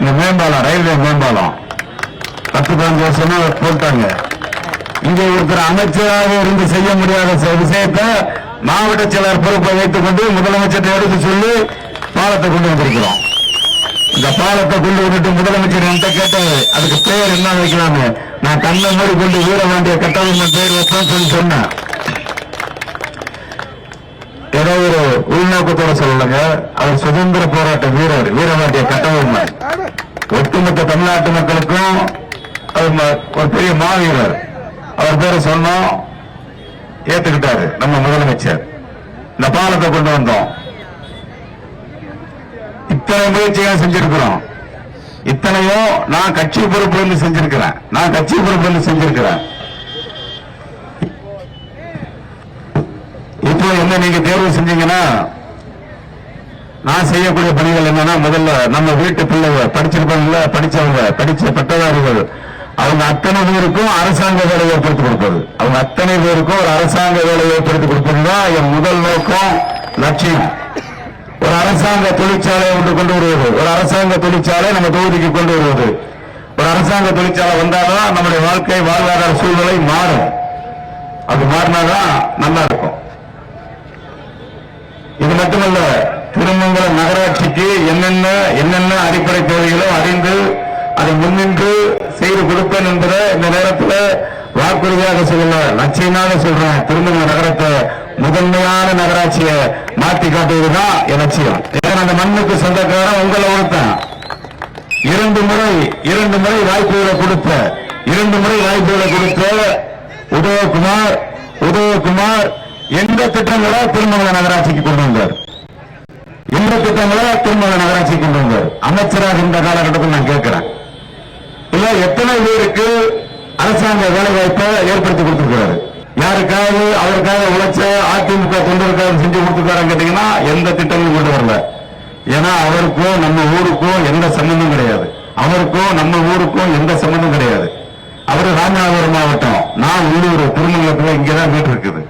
இந்த மேம்பாலம், ரயில்வே மேம்பாலம் 10-15 வருஷமா போட்டாங்க. இங்க இருக்கிற அமைச்சராக இருந்து செய்ய முடியாத விஷயத்தை மாவட்ட செயலர் பொறுப்பை வைத்துக் கொண்டு முதலமைச்சரை எடுத்து சொல்லி பாலத்தை கொண்டு வந்திருக்கிறோம். இந்த பாலத்தை கொண்டு வந்துட்டு முதலமைச்சர் என்கிட்ட கேட்டாரு, அதுக்கு பெயர் என்ன வைக்கலான்னு. நான் கண்ணை மூடி கொண்டு வீரபாண்டிய கட்டபொம்மன் பெயர் வைப்பேன்னு சொல்லி சொன்னேன். ஏதோ ஒரு உள்நோக்கத்தோட சொல்லலங்க, அவர் சுதந்திர போராட்ட வீரர் வீரபாண்டிய கட்டபொம்மன். ஒட்டுமொத்த தமிழ்நாட்டு மக்களுக்கும் ஒரு பெரிய மாவீரர். அவர் பேரை சொன்னோம், ஏத்துக்கிட்டாரு நம்ம முதலமைச்சர். இந்த பாலத்தை கொண்டு வந்தோம். இத்தனை முயற்சியாக செஞ்சிருக்கிறோம். இத்தனையோ நான் கட்சி பொறுப்பு செஞ்சிருக்கிறேன். இப்போ என்ன நீங்க தேர்வு செஞ்சீங்கன்னா, நான் செய்யக்கூடிய பணிகள் என்னன்னா, முதல்ல நம்ம வீட்டு பிள்ளைங்க படிச்சிருப்பாங்கல்ல, படிச்ச பட்டதாரிகள், அவங்க அத்தனை பேருக்கும் அரசாங்க வேலை ஏற்படுத்தி கொடுப்பது. அவங்க அத்தனை பேருக்கும் ஒரு அரசாங்க வேலை ஏற்படுத்தி கொடுப்பதுதான் என் முதல் நோக்கம், லட்சியம். ஒரு அரசாங்க தொழிற்சாலை ஒன்று கொண்டு வருவது, ஒரு அரசாங்க தொழிற்சாலை நம்ம தொகுதிக்கு கொண்டு வருவது. ஒரு அரசாங்க தொழிற்சாலை வந்தாதான் நம்முடைய வாழ்க்கை வாழ்வாதார சூழ்நிலை மாறும். அது மாறினாதான் நல்லா இருக்கும். இது மட்டுமல்ல, திருமங்கலம் நகராட்சிக்கு என்னென்ன அடிப்படை தேவைகளோ அறிந்து அதை முன்னின்று செய்து கொடுப்பேன் என்பதை இந்த நேரத்தில் வாக்குறுதியாக சொல்லல, லட்சியமாக சொல்றேன். திருமங்கலம் நகரத்தை முதன்மையான நகராட்சியை மாற்றி காட்டுவதுதான் என் லட்சியம். அந்த மண்ணுக்கு சொந்தக்காரன் உங்களை ஒருத்தன். இரண்டு முறை வாய்ப்புகளை கொடுத்த உதயகுமார் எந்த திட்டங்களை திருமங்கலம் நகராட்சிக்கு கொண்டு வந்தார்? அமைச்சராக இந்த காலகட்டத்தில் நான் கேட்கிறேன். இல்ல எத்தனை பேருக்கு அரசாங்க வேலை வாய்ப்பை ஏற்படுத்தி கொடுத்திருக்கிறாரு? யாருக்காவது அவருக்காக உழைச்ச அதிமுக தொண்டருக்காக செஞ்சு கொடுத்திருக்காரு கேட்டீங்கன்னா எந்த திட்டமும் கொண்டு வரல. ஏன்னா அவருக்கும் நம்ம ஊருக்கும் எந்த சம்பந்தம் கிடையாது. அவரு ராமநாதபுரம் மாவட்டம், நான் உள்ளூர் திருமங்கலத்துல இங்கதான் வீட்டு இருக்குது.